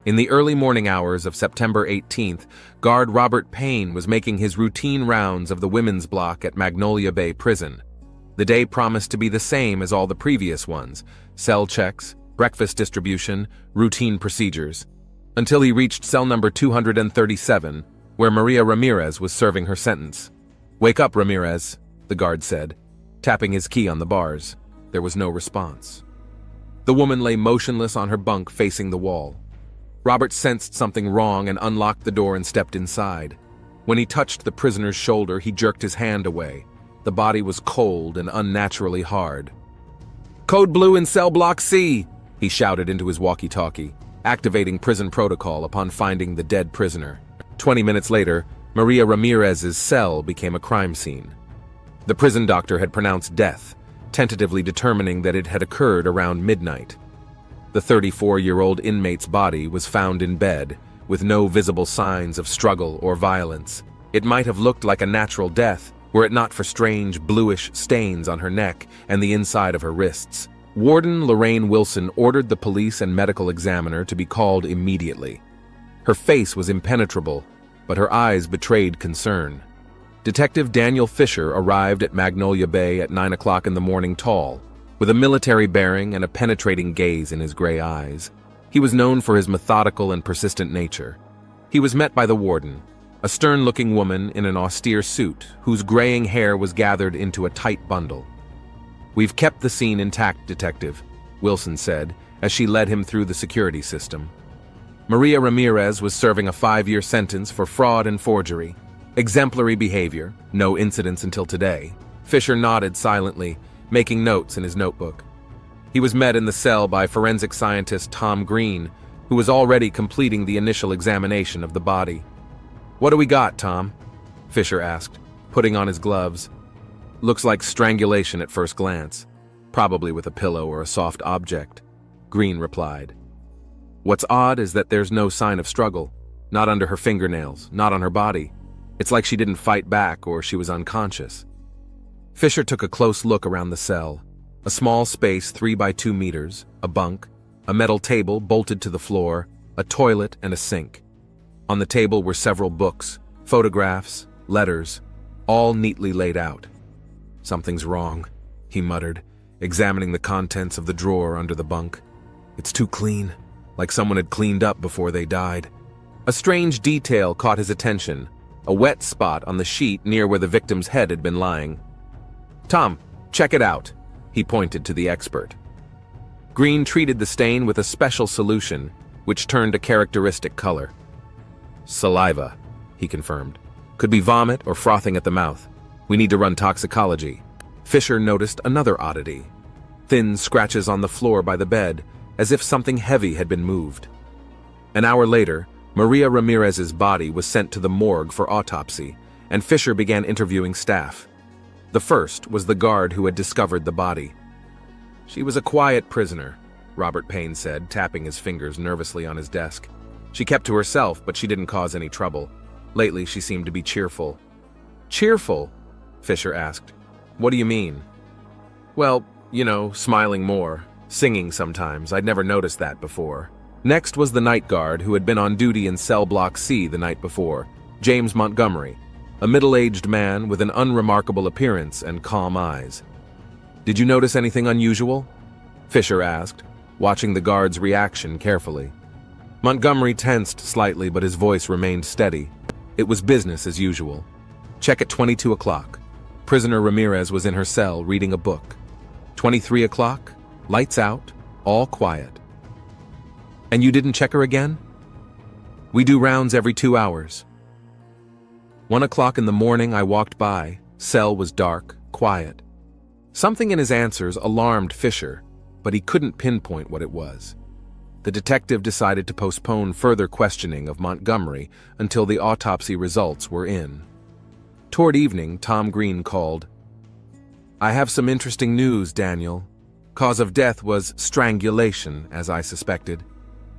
In the early morning hours of September 18th, guard Robert Payne was making his routine rounds of the women's block at Magnolia Bay Prison. The day promised to be the same as all the previous ones: cell checks, breakfast distribution, routine procedures. Until he reached cell number 237, where Maria Ramirez was serving her sentence. "Wake up, Ramirez," the guard said, tapping his key on the bars. There was no response. The woman lay motionless on her bunk facing the wall. Robert sensed something wrong and unlocked the door and stepped inside. When he touched the prisoner's shoulder, he jerked his hand away. The body was cold and unnaturally hard. "Code blue in cell block C," he shouted into his walkie-talkie, activating prison protocol upon finding the dead prisoner. 20 minutes later, Maria Ramirez's cell became a crime scene. The prison doctor had pronounced death, tentatively determining that it had occurred around midnight. The 34-year-old inmate's body was found in bed, with no visible signs of struggle or violence. It might have looked like a natural death, were it not for strange bluish stains on her neck and the inside of her wrists. Warden Lorraine Wilson ordered the police and medical examiner to be called immediately. Her face was impenetrable, but her eyes betrayed concern. Detective Daniel Fisher arrived at Magnolia Bay at 9 o'clock in the morning tall, with a military bearing and a penetrating gaze in his gray eyes. He was known for his methodical and persistent nature. He was met by the warden, a stern-looking woman in an austere suit whose graying hair was gathered into a tight bundle. "We've kept the scene intact, Detective," Wilson said, as she led him through the security system. Maria Ramirez was serving a 5-year sentence for fraud and forgery. Exemplary behavior, no incidents until today. Fisher nodded silently, making notes in his notebook. He was met in the cell by forensic scientist Tom Green, who was already completing the initial examination of the body. "What do we got, Tom?" Fisher asked, putting on his gloves. "Looks like strangulation at first glance, probably with a pillow or a soft object," Green replied. "What's odd is that there's no sign of struggle, not under her fingernails, not on her body. It's like she didn't fight back or she was unconscious." Fisher took a close look around the cell. A small space 3 by 2 meters, a bunk, a metal table bolted to the floor, a toilet and a sink. On the table were several books, photographs, letters, all neatly laid out. "Something's wrong," he muttered, examining the contents of the drawer under the bunk. "It's too clean, like someone had cleaned up before they died." A strange detail caught his attention, a wet spot on the sheet near where the victim's head had been lying. "Tom, check it out," he pointed to the expert. Green treated the stain with a special solution, which turned a characteristic color. "Saliva," he confirmed. "Could be vomit or frothing at the mouth. We need to run toxicology." Fisher noticed another oddity. Thin scratches on the floor by the bed, as if something heavy had been moved. An hour later, Maria Ramirez's body was sent to the morgue for autopsy, and Fisher began interviewing staff. The first was the guard who had discovered the body. "She was a quiet prisoner," Robert Payne said, tapping his fingers nervously on his desk. "She kept to herself, but she didn't cause any trouble. Lately, she seemed to be cheerful." "Cheerful?" Fisher asked. "What do you mean?" "Well, smiling more, singing sometimes. I'd never noticed that before." Next was the night guard who had been on duty in cell block C the night before, James Montgomery, a middle-aged man with an unremarkable appearance and calm eyes. "Did you notice anything unusual?" Fisher asked, watching the guard's reaction carefully. Montgomery tensed slightly, but his voice remained steady. It was business as usual. "Check at 22 o'clock. Prisoner Ramirez was in her cell reading a book. 23 o'clock, lights out, all quiet." "And you didn't check her again?" "We do rounds every 2 hours." 1 o'clock in the morning, I walked by. Cell was dark, quiet. Something in his answers alarmed Fisher, but he couldn't pinpoint what it was. The detective decided to postpone further questioning of Montgomery until the autopsy results were in. Toward evening, Tom Green called. "I have some interesting news, Daniel. Cause of death was strangulation, as I suspected.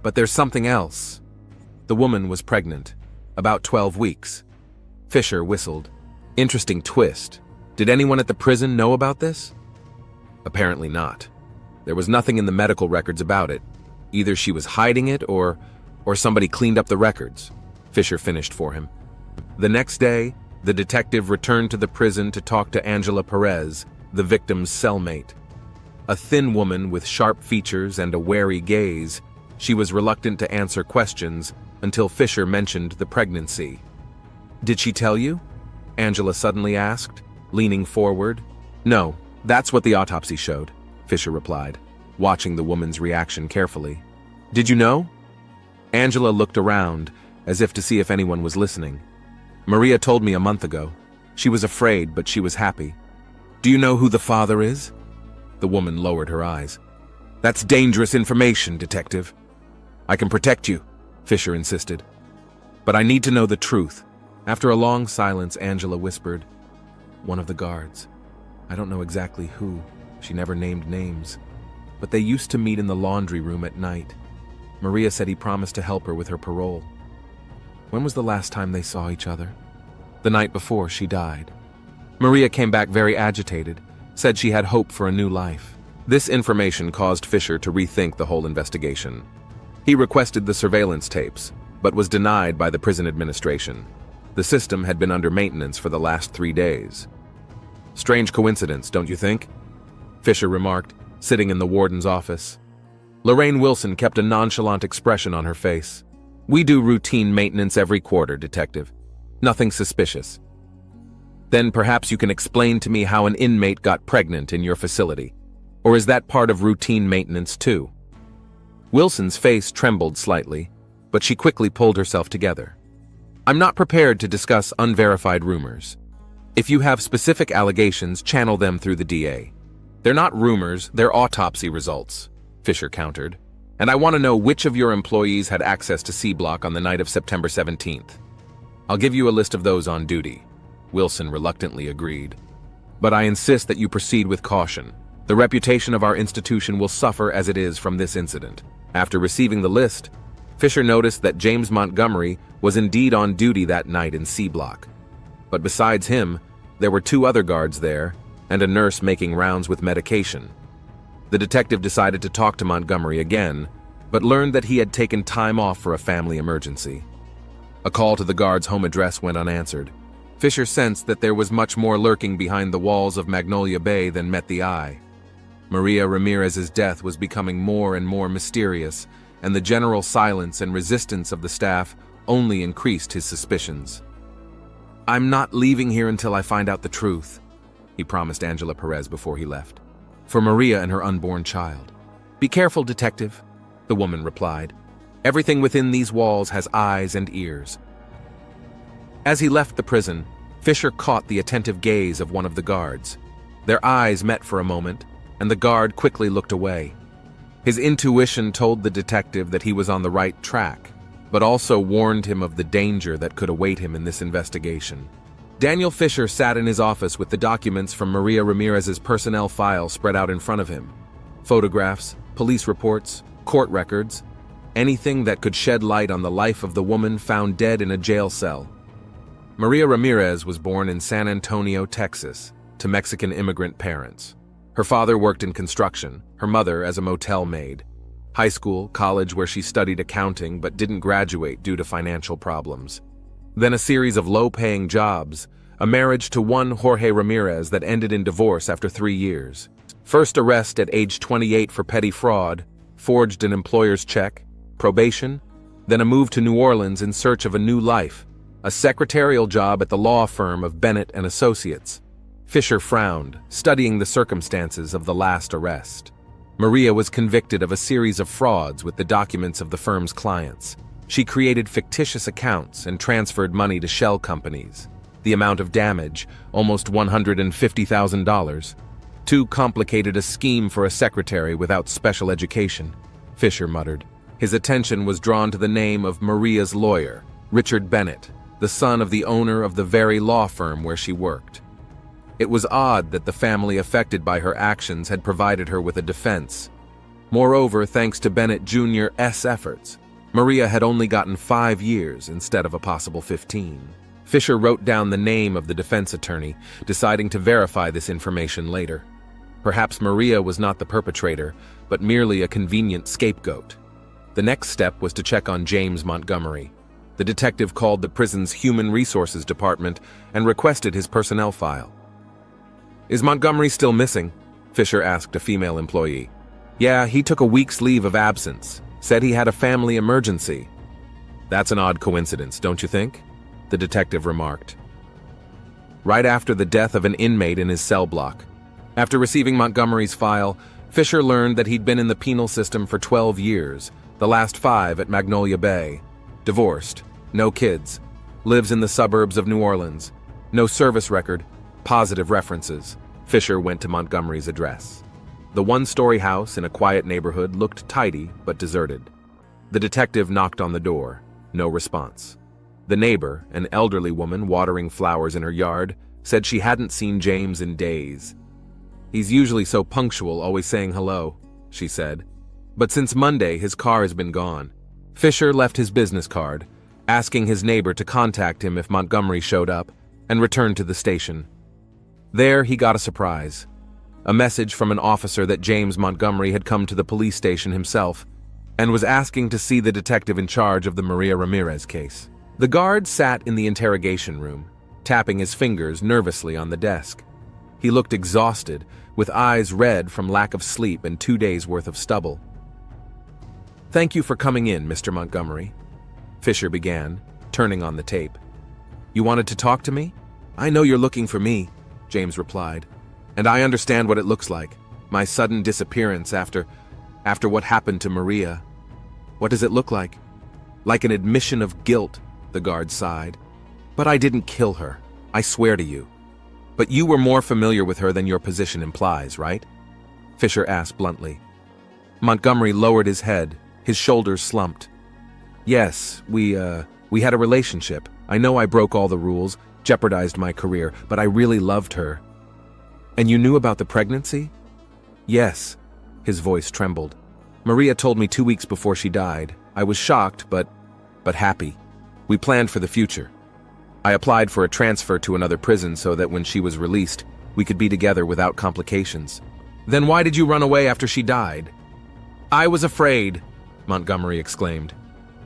But there's something else. The woman was pregnant, about 12 weeks. Fisher whistled. "Interesting twist. Did anyone at the prison know about this?" "Apparently not. There was nothing in the medical records about it. Either she was hiding it or Or somebody cleaned up the records. Fisher finished for him. The next day, the detective returned to the prison to talk to Angela Perez, the victim's cellmate. A thin woman with sharp features and a wary gaze, she was reluctant to answer questions until Fisher mentioned the pregnancy. "Did she tell you?" Angela suddenly asked, leaning forward. "No, that's what the autopsy showed," Fisher replied, watching the woman's reaction carefully. "Did you know?" Angela looked around, as if to see if anyone was listening. "Maria told me a month ago. She was afraid, but she was happy." "Do you know who the father is?" The woman lowered her eyes. "That's dangerous information, Detective." "I can protect you," Fisher insisted. "But I need to know the truth." After a long silence, Angela whispered, "One of the guards. I don't know exactly who. She never named names. But they used to meet in the laundry room at night. Maria said he promised to help her with her parole." "When was the last time they saw each other?" "The night before she died. Maria came back very agitated, said she had hope for a new life." This information caused Fisher to rethink the whole investigation. He requested the surveillance tapes, but was denied by the prison administration. The system had been under maintenance for the last 3 days. "Strange coincidence, don't you think?" Fisher remarked, sitting in the warden's office. Lorraine Wilson kept a nonchalant expression on her face. "We do routine maintenance every quarter, Detective. Nothing suspicious." "Then perhaps you can explain to me how an inmate got pregnant in your facility. Or is that part of routine maintenance too?" Wilson's face trembled slightly, but she quickly pulled herself together. "I'm not prepared to discuss unverified rumors. If you have specific allegations, channel them through the DA. They're not rumors, they're autopsy results," Fisher countered. "And I want to know which of your employees had access to C Block on the night of September 17th. I'll give you a list of those on duty." Wilson reluctantly agreed. "But I insist that you proceed with caution. The reputation of our institution will suffer as it is from this incident." After receiving the list, Fisher noticed that James Montgomery was indeed on duty that night in C Block. But besides him, there were 2 other guards there, and a nurse making rounds with medication. The detective decided to talk to Montgomery again, but learned that he had taken time off for a family emergency. A call to the guard's home address went unanswered. Fisher sensed that there was much more lurking behind the walls of Magnolia Bay than met the eye. Maria Ramirez's death was becoming more and more mysterious, and the general silence and resistance of the staff only increased his suspicions. "I'm not leaving here until I find out the truth," he promised Angela Perez before he left. "For Maria and her unborn child." "Be careful, Detective," the woman replied. "Everything within these walls has eyes and ears." As he left the prison, Fisher caught the attentive gaze of one of the guards. Their eyes met for a moment, and the guard quickly looked away. His intuition told the detective that he was on the right track, but also warned him of the danger that could await him in this investigation. Daniel Fisher sat in his office with the documents from Maria Ramirez's personnel file spread out in front of him. Photographs, police reports, court records, anything that could shed light on the life of the woman found dead in a jail cell. Maria Ramirez was born in San Antonio, Texas, to Mexican immigrant parents. Her father worked in construction, her mother as a motel maid. High school, college where she studied accounting but didn't graduate due to financial problems. Then a series of low-paying jobs, a marriage to one Jorge Ramirez that ended in divorce after 3 years. First arrest at age 28 for petty fraud, forged an employer's check, probation, then a move to New Orleans in search of a new life, a secretarial job at the law firm of Bennett and Associates. Fisher frowned, studying the circumstances of the last arrest. Maria was convicted of a series of frauds with the documents of the firm's clients. She created fictitious accounts and transferred money to shell companies. The amount of damage, almost $150,000. Too complicated a scheme for a secretary without special education, Fisher muttered. His attention was drawn to the name of Maria's lawyer, Richard Bennett, the son of the owner of the very law firm where she worked. It was odd that the family affected by her actions had provided her with a defense. Moreover, thanks to Bennett Jr.'s efforts, Maria had only gotten 5 years instead of a possible 15. Fisher wrote down the name of the defense attorney, deciding to verify this information later. Perhaps Maria was not the perpetrator, but merely a convenient scapegoat. The next step was to check on James Montgomery. The detective called the prison's Human Resources Department and requested his personnel file. "Is Montgomery still missing?" Fisher asked a female employee. "Yeah, he took a week's leave of absence. Said he had a family emergency." "That's an odd coincidence, don't you think?" the detective remarked. Right after the death of an inmate in his cell block. After receiving Montgomery's file, Fisher learned that he'd been in the penal system for 12 years, the last 5 at Magnolia Bay. Divorced, no kids, lives in the suburbs of New Orleans, no service record, positive references. Fisher went to Montgomery's address. The one-story house in a quiet neighborhood looked tidy but deserted. The detective knocked on the door. No response. The neighbor, an elderly woman watering flowers in her yard, said she hadn't seen James in days. "He's usually so punctual, always saying hello," she said. "But since Monday, his car has been gone." Fisher left his business card, asking his neighbor to contact him if Montgomery showed up, and returned to the station. There, he got a surprise. A message from an officer that James Montgomery had come to the police station himself and was asking to see the detective in charge of the Maria Ramirez case. The guard sat in the interrogation room, tapping his fingers nervously on the desk. He looked exhausted, with eyes red from lack of sleep and 2 days' worth of stubble. "Thank you for coming in, Mr. Montgomery," Fisher began, turning on the tape. "You wanted to talk to me?" "I know you're looking for me," James replied. "And I understand what it looks like, my sudden disappearance after what happened to Maria." "What does it look like?" "Like an admission of guilt," the guard sighed. "But I didn't kill her, I swear to you." "But you were more familiar with her than your position implies, right?" Fisher asked bluntly. Montgomery lowered his head, his shoulders slumped. "Yes, we had a relationship. I know I broke all the rules, jeopardized my career, but I really loved her." "And you knew about the pregnancy?" "Yes." His voice trembled. "Maria told me 2 weeks before she died. I was shocked, but happy. We planned for the future. I applied for a transfer to another prison so that when she was released, we could be together without complications." "Then why did you run away after she died?" "I was afraid," Montgomery exclaimed.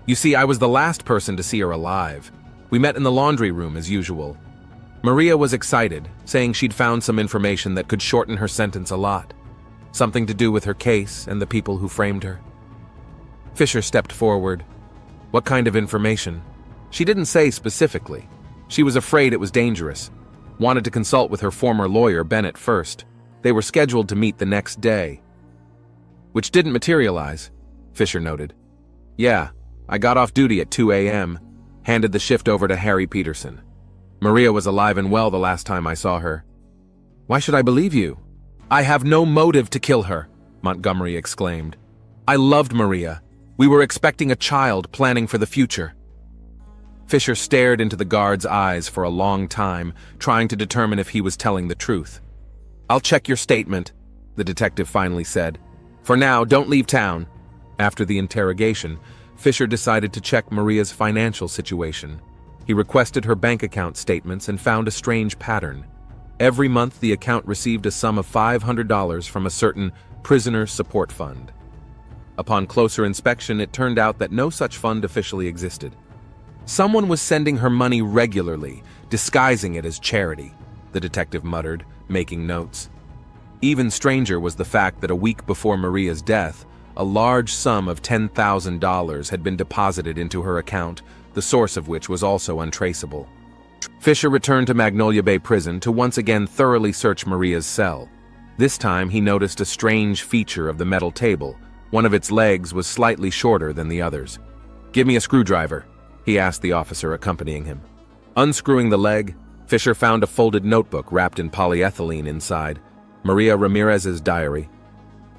"You see, I was the last person to see her alive. We met in the laundry room as usual. Maria was excited, saying she'd found some information that could shorten her sentence a lot. Something to do with her case and the people who framed her." Fisher stepped forward. "What kind of information?" "She didn't say specifically. She was afraid it was dangerous. Wanted to consult with her former lawyer, Bennett, first. They were scheduled to meet the next day." "Which didn't materialize," Fisher noted. "Yeah, I got off duty at 2 a.m., handed the shift over to Harry Peterson. Maria was alive and well the last time I saw her." "Why should I believe you?" "I have no motive to kill her," Montgomery exclaimed. "I loved Maria. We were expecting a child, planning for the future." Fisher stared into the guard's eyes for a long time, trying to determine if he was telling the truth. "I'll check your statement," the detective finally said. "For now, don't leave town." After the interrogation, Fisher decided to check Maria's financial situation. He requested her bank account statements and found a strange pattern. Every month, the account received a sum of $500 from a certain prisoner support fund. Upon closer inspection, it turned out that no such fund officially existed. Someone was sending her money regularly, disguising it as charity, the detective muttered, making notes. Even stranger was the fact that a week before Maria's death, a large sum of $10,000 had been deposited into her account, the source of which was also untraceable. Fisher returned to Magnolia Bay Prison to once again thoroughly search Maria's cell. This time he noticed a strange feature of the metal table. One of its legs was slightly shorter than the others. "Give me a screwdriver," he asked the officer accompanying him. Unscrewing the leg, Fisher found a folded notebook wrapped in polyethylene inside, Maria Ramirez's diary.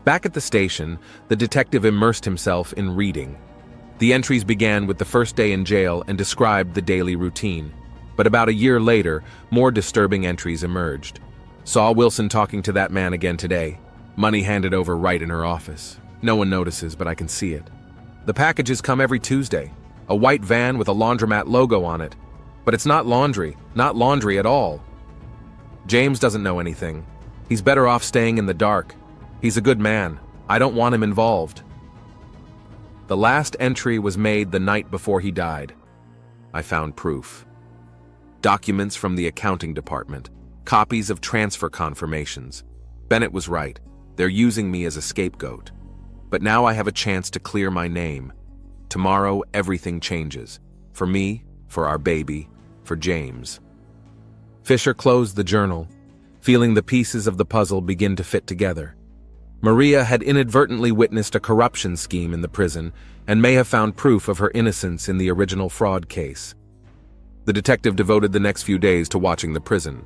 Back at the station, the detective immersed himself in reading. The entries began with the first day in jail and described the daily routine. But about a year later, more disturbing entries emerged. "Saw Wilson talking to that man again today. Money handed over right in her office. No one notices, but I can see it. The packages come every Tuesday. A white van with a laundromat logo on it. But it's not laundry at all. James doesn't know anything. He's better off staying in the dark. He's a good man. I don't want him involved." The last entry was made the night before he died. I found proof. Documents from the accounting department, copies of transfer confirmations. Bennett was right. They're using me as a scapegoat. But now I have a chance to clear my name. Tomorrow, everything changes. For me, for our baby, for James. Fisher closed the journal, feeling the pieces of the puzzle begin to fit together. Maria had inadvertently witnessed a corruption scheme in the prison and may have found proof of her innocence in the original fraud case. The detective devoted the next few days to watching the prison.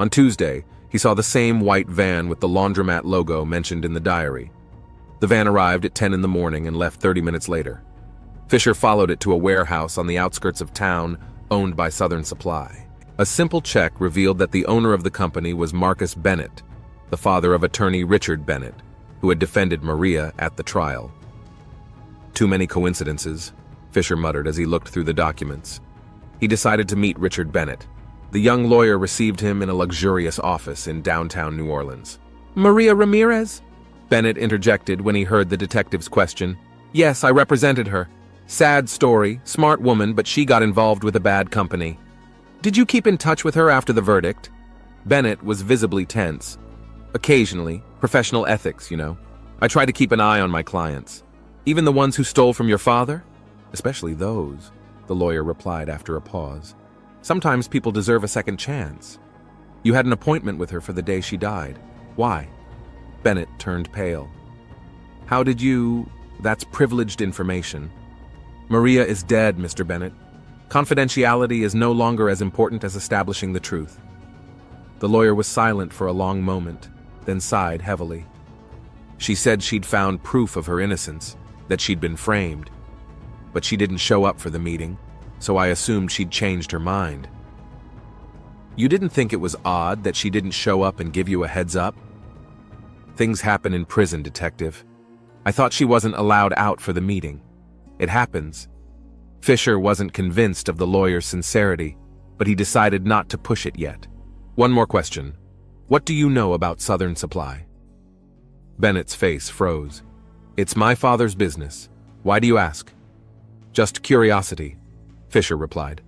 On Tuesday, he saw the same white van with the laundromat logo mentioned in the diary. The van arrived at 10 in the morning and left 30 minutes later. Fisher followed it to a warehouse on the outskirts of town owned by Southern Supply. A simple check revealed that the owner of the company was Marcus Bennett, the father of attorney Richard Bennett, who had defended Maria at the trial. Too many coincidences, Fisher muttered as he looked through the documents. He decided to meet Richard Bennett. The young lawyer received him in a luxurious office in downtown New Orleans. "Maria Ramirez?" Bennett interjected when he heard the detective's question. "Yes, I represented her. Sad story, smart woman, but she got involved with a bad company." "Did you keep in touch with her after the verdict?" Bennett was visibly tense. "Occasionally. Professional ethics, you know. I try to keep an eye on my clients. Even the ones who stole from your father? Especially those," the lawyer replied after a pause. "Sometimes people deserve a second chance. You had an appointment with her for the day she died. Why?" Bennett turned pale. "How did you... That's privileged information. Maria is dead, Mr. Bennett. Confidentiality is no longer as important as establishing the truth." The lawyer was silent for a long moment, then sighed heavily. "She said she'd found proof of her innocence, that she'd been framed. But she didn't show up for the meeting, so I assumed she'd changed her mind." "You didn't think it was odd that she didn't show up and give you a heads up?" "Things happen in prison, detective. I thought she wasn't allowed out for the meeting. It happens." Fisher wasn't convinced of the lawyer's sincerity, but he decided not to push it yet. "One more question. What do you know about Southern Supply?" Bennett's face froze. "It's my father's business. Why do you ask?" "Just curiosity," Fisher replied.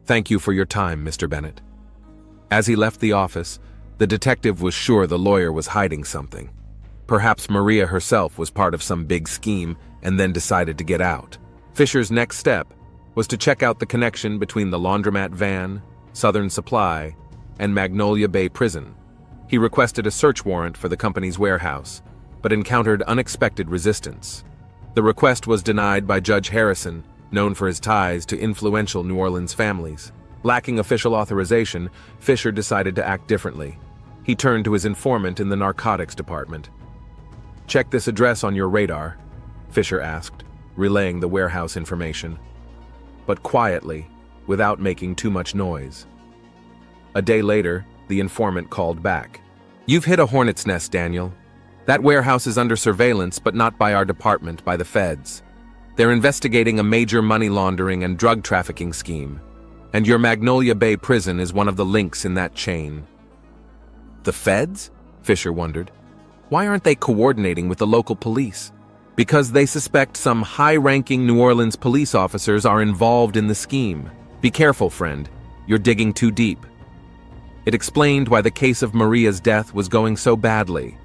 "Thank you for your time, Mr. Bennett." As he left the office, the detective was sure the lawyer was hiding something. Perhaps Maria herself was part of some big scheme and then decided to get out. Fisher's next step was to check out the connection between the laundromat van, Southern Supply, and Magnolia Bay Prison. He requested a search warrant for the company's warehouse, but encountered unexpected resistance. The request was denied by Judge Harrison, known for his ties to influential New Orleans families. Lacking official authorization, Fisher decided to act differently. He turned to his informant in the narcotics department. "Check this address on your radar," Fisher asked, relaying the warehouse information. But quietly, without making too much noise. A day later, the informant called back. "You've hit a hornet's nest, Daniel. That warehouse is under surveillance, but not by our department, by the feds. They're investigating a major money laundering and drug trafficking scheme, and your Magnolia Bay prison is one of the links in that chain." "The feds?" Fisher wondered. "Why aren't they coordinating with the local police?" "Because they suspect some high-ranking New Orleans police officers are involved in the scheme. Be careful, friend. You're digging too deep." It explained why the case of Maria's death was going so badly.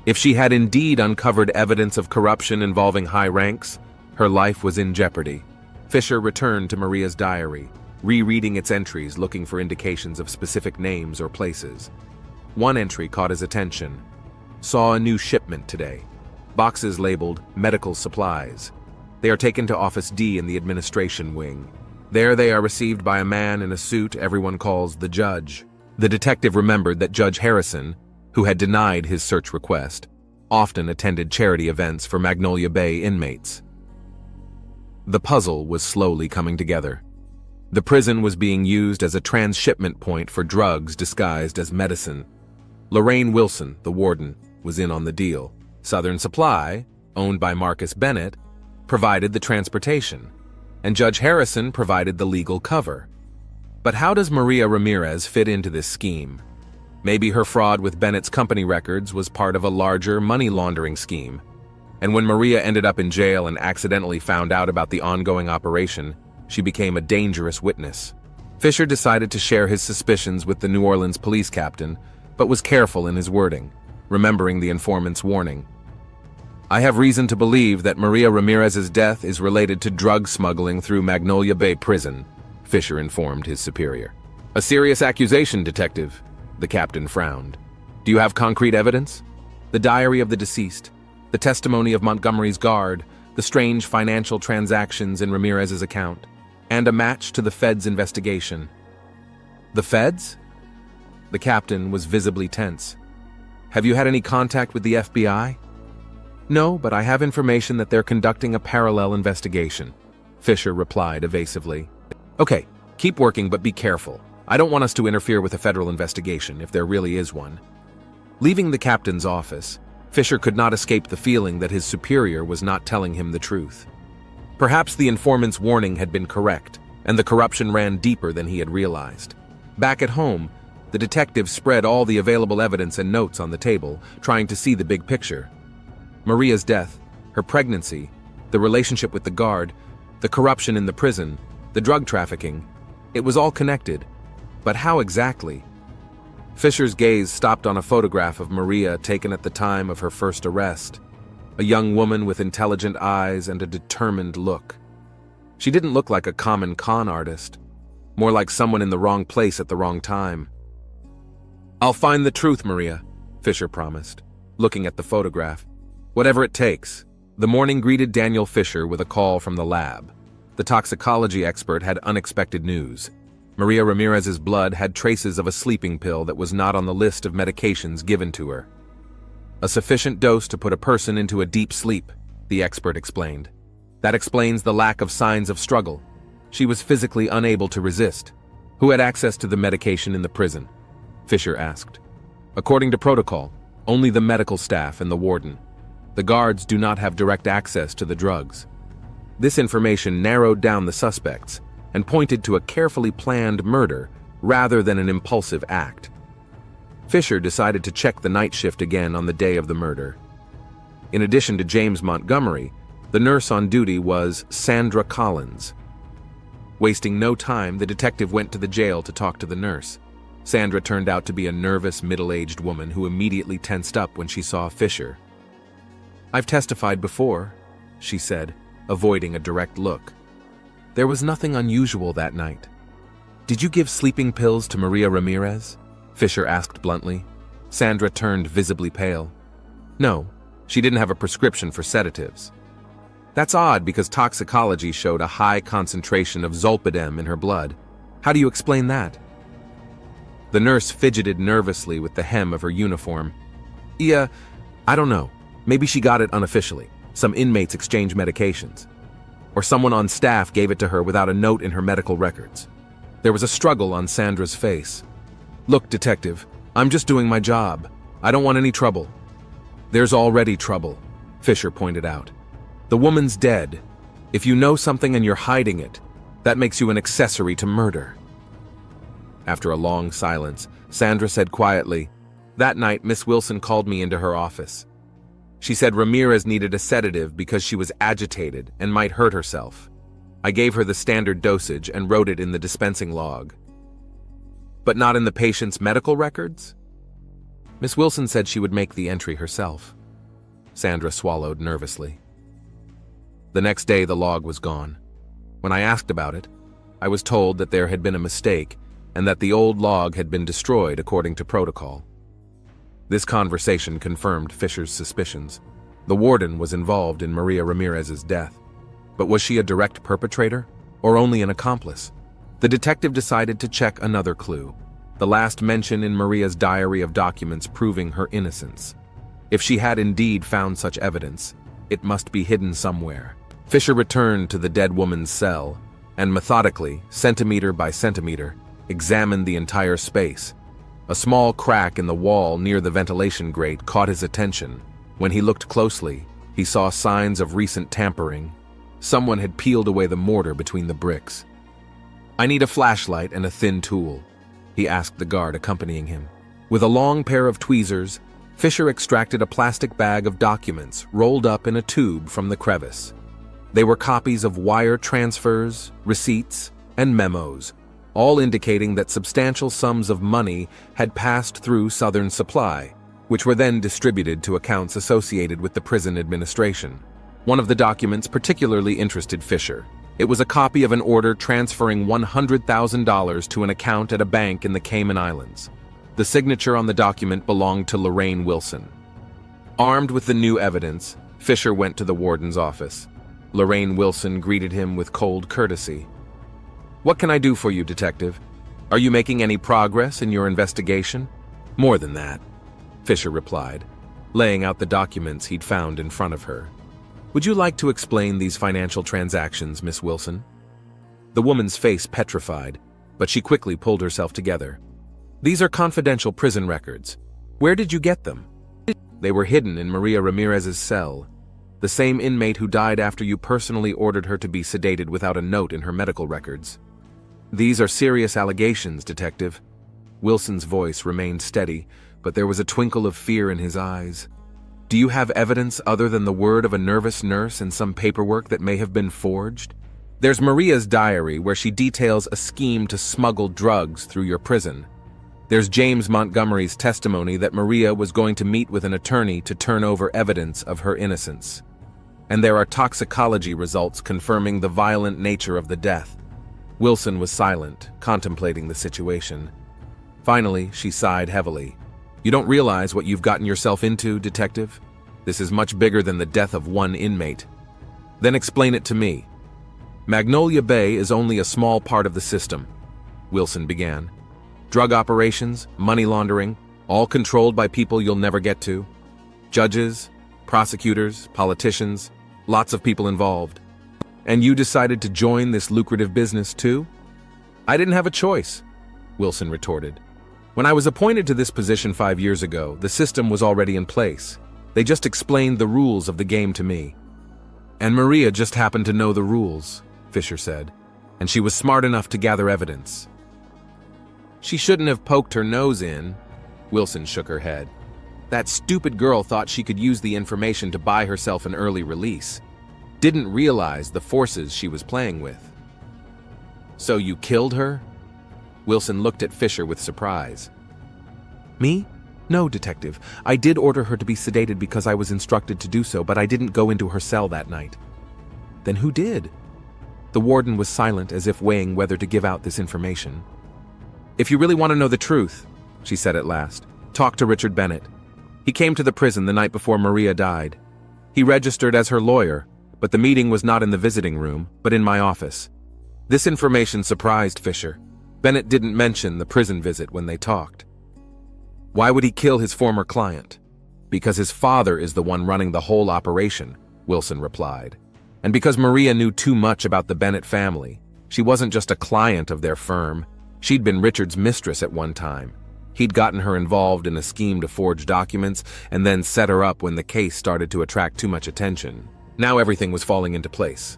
If she had indeed uncovered evidence of corruption involving high ranks, her life was in jeopardy. Fisher returned to Maria's diary, rereading its entries looking for indications of specific names or places. One entry caught his attention. "Saw a new shipment today. Boxes labeled medical supplies. They are taken to Office D in the administration wing. There they are received by a man in a suit everyone calls the judge." The detective remembered that Judge Harrison, who had denied his search request, often attended charity events for Magnolia Bay inmates. The puzzle was slowly coming together. The prison was being used as a transshipment point for drugs disguised as medicine. Lorraine Wilson, the warden, was in on the deal. Southern Supply, owned by Marcus Bennett, provided the transportation, and Judge Harrison provided the legal cover. But how does Maria Ramirez fit into this scheme? Maybe her fraud with Bennett's company records was part of a larger money laundering scheme. And when Maria ended up in jail and accidentally found out about the ongoing operation, she became a dangerous witness. Fisher decided to share his suspicions with the New Orleans police captain, but was careful in his wording, remembering the informant's warning. "I have reason to believe that Maria Ramirez's death is related to drug smuggling through Magnolia Bay Prison," Fisher informed his superior. "A serious accusation, Detective," the captain frowned. "Do you have concrete evidence?" "The diary of the deceased, the testimony of Montgomery's guard, the strange financial transactions in Ramirez's account, and a match to the Fed's investigation." "The Feds?" The captain was visibly tense. "Have you had any contact with the FBI?" "No, but I have information that they're conducting a parallel investigation," Fisher replied evasively. "Okay, keep working, but be careful. I don't want us to interfere with a federal investigation, if there really is one." Leaving the captain's office, Fisher could not escape the feeling that his superior was not telling him the truth. Perhaps the informant's warning had been correct, and the corruption ran deeper than he had realized. Back at home, the detective spread all the available evidence and notes on the table, trying to see the big picture. Maria's death, her pregnancy, the relationship with the guard, the corruption in the prison, the drug trafficking, it was all connected. But how exactly? Fisher's gaze stopped on a photograph of Maria taken at the time of her first arrest, a young woman with intelligent eyes and a determined look. She didn't look like a common con artist, more like someone in the wrong place at the wrong time. "I'll find the truth, Maria," Fisher promised, looking at the photograph. "Whatever it takes." The morning greeted Daniel Fisher with a call from the lab. The toxicology expert had unexpected news. Maria Ramirez's blood had traces of a sleeping pill that was not on the list of medications given to her. "A sufficient dose to put a person into a deep sleep," the expert explained. "That explains the lack of signs of struggle. She was physically unable to resist." "Who had access to the medication in the prison?" Fisher asked. "According to protocol, only the medical staff and the warden. The guards do not have direct access to the drugs." This information narrowed down the suspects and pointed to a carefully planned murder rather than an impulsive act. Fisher decided to check the night shift again on the day of the murder. In addition to James Montgomery, the nurse on duty was Sandra Collins. Wasting no time, the detective went to the jail to talk to the nurse. Sandra turned out to be a nervous, middle-aged woman who immediately tensed up when she saw Fisher. "I've testified before," she said, avoiding a direct look. "There was nothing unusual that night." "Did you give sleeping pills to Maria Ramirez?" Fisher asked bluntly. Sandra turned visibly pale. "No, she didn't have a prescription for sedatives." "That's odd because toxicology showed a high concentration of zolpidem in her blood. How do you explain that?" The nurse fidgeted nervously with the hem of her uniform. "Yeah, I don't know. Maybe she got it unofficially. Some inmates exchange medications. Or someone on staff gave it to her without a note in her medical records." There was a struggle on Sandra's face. "Look, Detective, I'm just doing my job. I don't want any trouble." "There's already trouble," Fisher pointed out. "The woman's dead. If you know something and you're hiding it, that makes you an accessory to murder." After a long silence, Sandra said quietly, "That night, Miss Wilson called me into her office. She said Ramirez needed a sedative because she was agitated and might hurt herself. I gave her the standard dosage and wrote it in the dispensing log." "But not in the patient's medical records?" "Miss Wilson said she would make the entry herself." Sandra swallowed nervously. The next day, the log was gone. When I asked about it, I was told that there had been a mistake and that the old log had been destroyed according to protocol. This conversation confirmed Fisher's suspicions. The warden was involved in Maria Ramirez's death. But was she a direct perpetrator, or only an accomplice? The detective decided to check another clue, the last mention in Maria's diary of documents proving her innocence. If she had indeed found such evidence, it must be hidden somewhere. Fisher returned to the dead woman's cell, and methodically, centimeter by centimeter, examined the entire space. A small crack in the wall near the ventilation grate caught his attention. When he looked closely, he saw signs of recent tampering. Someone had peeled away the mortar between the bricks. "I need a flashlight and a thin tool," he asked the guard accompanying him. With a long pair of tweezers, Fisher extracted a plastic bag of documents rolled up in a tube from the crevice. They were copies of wire transfers, receipts, and memos, all indicating that substantial sums of money had passed through Southern Supply, which were then distributed to accounts associated with the prison administration. One of the documents particularly interested Fisher. It was a copy of an order transferring $100,000 to an account at a bank in the Cayman Islands. The signature on the document belonged to Lorraine Wilson. Armed with the new evidence, Fisher went to the warden's office. Lorraine Wilson greeted him with cold courtesy. "What can I do for you, detective? Are you making any progress in your investigation?" "More than that," Fisher replied, laying out the documents he'd found in front of her. "Would you like to explain these financial transactions, Miss Wilson?" The woman's face petrified, but she quickly pulled herself together. "These are confidential prison records. Where did you get them?" "They were hidden in Maria Ramirez's cell, the same inmate who died after you personally ordered her to be sedated without a note in her medical records." "These are serious allegations, detective." Wilson's voice remained steady, but there was a twinkle of fear in his eyes. "Do you have evidence other than the word of a nervous nurse and some paperwork that may have been forged? There's Maria's diary where she details a scheme to smuggle drugs through your prison. There's James Montgomery's testimony that Maria was going to meet with an attorney to turn over evidence of her innocence. And there are toxicology results confirming the violent nature of the death." Wilson was silent, contemplating the situation. Finally, she sighed heavily. "You don't realize what you've gotten yourself into, detective? This is much bigger than the death of one inmate." "Then explain it to me." "Magnolia Bay is only a small part of the system," Wilson began. "Drug operations, money laundering, all controlled by people you'll never get to. Judges, prosecutors, politicians, lots of people involved. And you decided to join this lucrative business too?" "I didn't have a choice," Wilson retorted. "When I was appointed to this position 5 years ago, the system was already in place. They just explained the rules of the game to me." "And Maria just happened to know the rules," Fisher said, "and she was smart enough to gather evidence." "She shouldn't have poked her nose in," Wilson shook her head. "That stupid girl thought she could use the information to buy herself an early release. Didn't realize the forces she was playing with." "So you killed her?" Wilson looked at Fisher with surprise. "Me? No, detective. I did order her to be sedated because I was instructed to do so, but I didn't go into her cell that night." "Then who did?" The warden was silent, as if weighing whether to give out this information. "If you really want to know the truth," she said at last, "talk to Richard Bennett. He came to the prison the night before Maria died. He registered as her lawyer, but the meeting was not in the visiting room, but in my office." This information surprised Fisher. Bennett didn't mention the prison visit when they talked. "Why would he kill his former client?" "Because his father is the one running the whole operation," Wilson replied. "And because Maria knew too much about the Bennett family. She wasn't just a client of their firm. She'd been Richard's mistress at one time. He'd gotten her involved in a scheme to forge documents and then set her up when the case started to attract too much attention. Now everything was falling into place.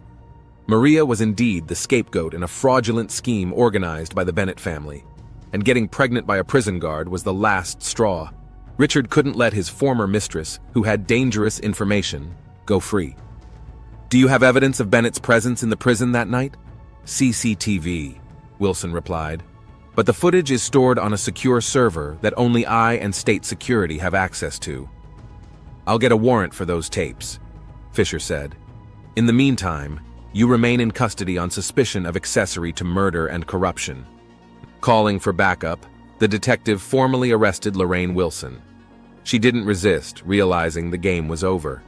Maria was indeed the scapegoat in a fraudulent scheme organized by the Bennett family. And getting pregnant by a prison guard was the last straw. Richard couldn't let his former mistress, who had dangerous information, go free. "Do you have evidence of Bennett's presence in the prison that night?" "CCTV," Wilson replied. "But the footage is stored on a secure server that only I and state security have access to." "I'll get a warrant for those tapes," Fisher said. "In the meantime, you remain in custody on suspicion of accessory to murder and corruption." Calling for backup, the detective formally arrested Lorraine Wilson. She didn't resist, realizing the game was over.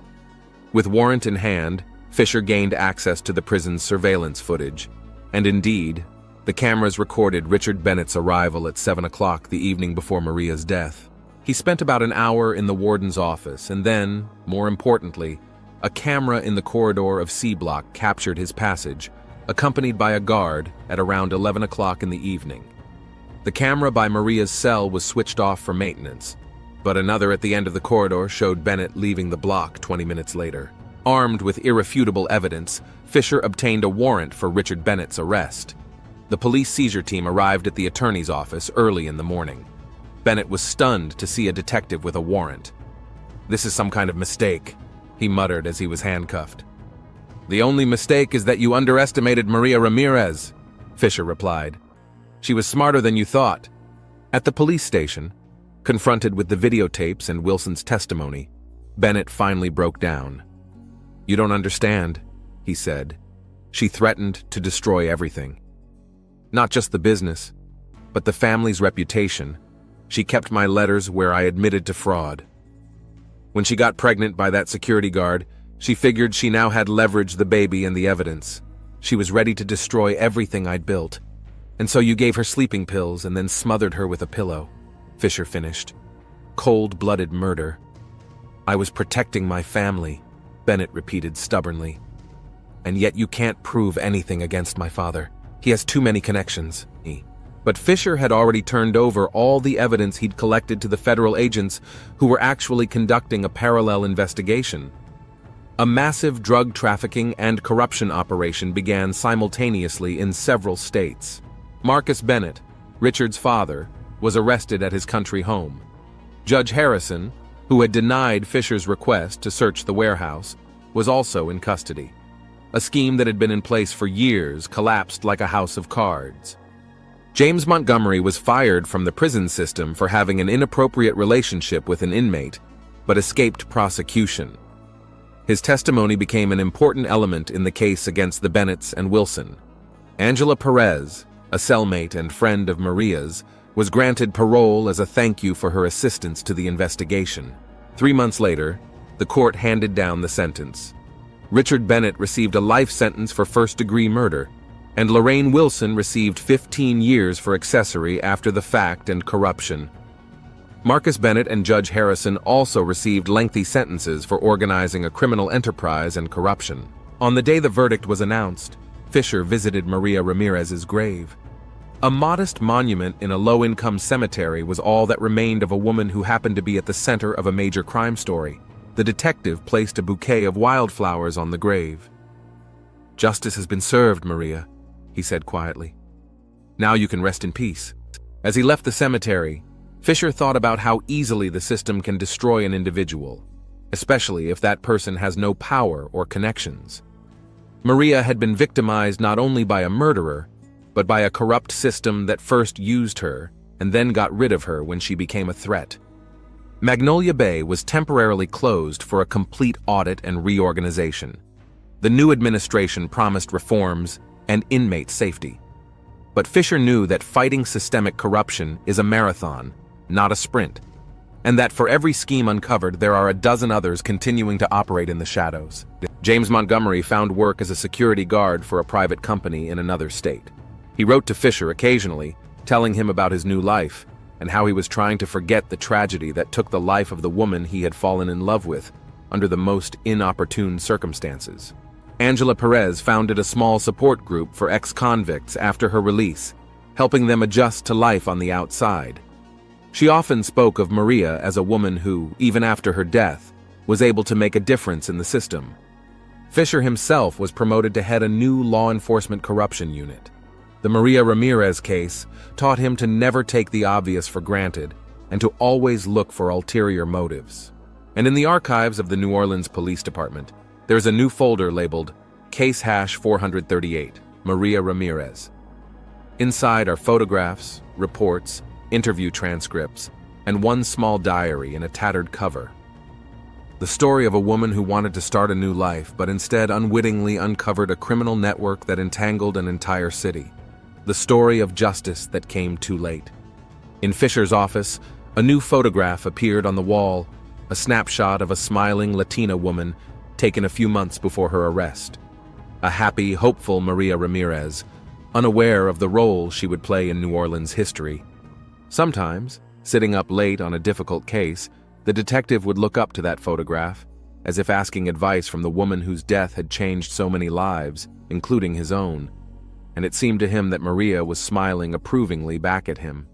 With warrant in hand, Fisher gained access to the prison's surveillance footage, and indeed, the cameras recorded Richard Bennett's arrival at 7 o'clock the evening before Maria's death. He spent about an hour in the warden's office, and then, more importantly, a camera in the corridor of C Block captured his passage, accompanied by a guard at around 11 o'clock in the evening. The camera by Maria's cell was switched off for maintenance, but another at the end of the corridor showed Bennett leaving the block 20 minutes later. Armed with irrefutable evidence, Fisher obtained a warrant for Richard Bennett's arrest. The police seizure team arrived at the attorney's office early in the morning. Bennett was stunned to see a detective with a warrant. "This is some kind of mistake," he muttered as he was handcuffed. "The only mistake is that you underestimated Maria Ramirez," Fisher replied. "She was smarter than you thought." At the police station, confronted with the videotapes and Wilson's testimony, Bennett finally broke down. "You don't understand," he said. "She threatened to destroy everything. Not just the business, but the family's reputation. She kept my letters where I admitted to fraud. When she got pregnant by that security guard, she figured she now had leveraged the baby and the evidence. She was ready to destroy everything I'd built. And so you gave her sleeping pills and then smothered her with a pillow," Fisher finished. "Cold-blooded murder." "I was protecting my family," Bennett repeated stubbornly. "And yet you can't prove anything against my father. He has too many connections." But Fisher had already turned over all the evidence he'd collected to the federal agents who were actually conducting a parallel investigation. A massive drug trafficking and corruption operation began simultaneously in several states. Marcus Bennett, Richard's father, was arrested at his country home. Judge Harrison, who had denied Fisher's request to search the warehouse, was also in custody. A scheme that had been in place for years collapsed like a house of cards. James Montgomery was fired from the prison system for having an inappropriate relationship with an inmate, but escaped prosecution. His testimony became an important element in the case against the Bennetts and Wilson. Angela Perez, a cellmate and friend of Maria's, was granted parole as a thank you for her assistance to the investigation. 3 months later, the court handed down the sentence. Richard Bennett received a life sentence for first-degree murder, and Lorraine Wilson received 15 years for accessory after the fact and corruption. Marcus Bennett and Judge Harrison also received lengthy sentences for organizing a criminal enterprise and corruption. On the day the verdict was announced, Fisher visited Maria Ramirez's grave. A modest monument in a low-income cemetery was all that remained of a woman who happened to be at the center of a major crime story. The detective placed a bouquet of wildflowers on the grave. "Justice has been served, Maria," he said quietly. "Now you can rest in peace." As he left the cemetery, Fisher thought about how easily the system can destroy an individual, especially if that person has no power or connections. Maria had been victimized not only by a murderer, but by a corrupt system that first used her and then got rid of her when she became a threat. Magnolia Bay was temporarily closed for a complete audit and reorganization. The new administration promised reforms and inmate safety. But Fisher knew that fighting systemic corruption is a marathon, not a sprint, and that for every scheme uncovered, there are a dozen others continuing to operate in the shadows. James Montgomery found work as a security guard for a private company in another state. He wrote to Fisher occasionally, telling him about his new life and how he was trying to forget the tragedy that took the life of the woman he had fallen in love with under the most inopportune circumstances. Angela Perez founded a small support group for ex-convicts after her release, helping them adjust to life on the outside. She often spoke of Maria as a woman who, even after her death, was able to make a difference in the system. Fisher himself was promoted to head a new law enforcement corruption unit. The Maria Ramirez case taught him to never take the obvious for granted and to always look for ulterior motives. And in the archives of the New Orleans Police Department, there's a new folder labeled Case Hash 438, Maria Ramirez. Inside are photographs, reports, interview transcripts, and one small diary in a tattered cover. The story of a woman who wanted to start a new life but instead unwittingly uncovered a criminal network that entangled an entire city. The story of justice that came too late. In Fisher's office, a new photograph appeared on the wall, a snapshot of a smiling Latina woman taken a few months before her arrest. A happy, hopeful Maria Ramirez, unaware of the role she would play in New Orleans history. Sometimes, sitting up late on a difficult case, the detective would look up to that photograph, as if asking advice from the woman whose death had changed so many lives, including his own, and it seemed to him that Maria was smiling approvingly back at him.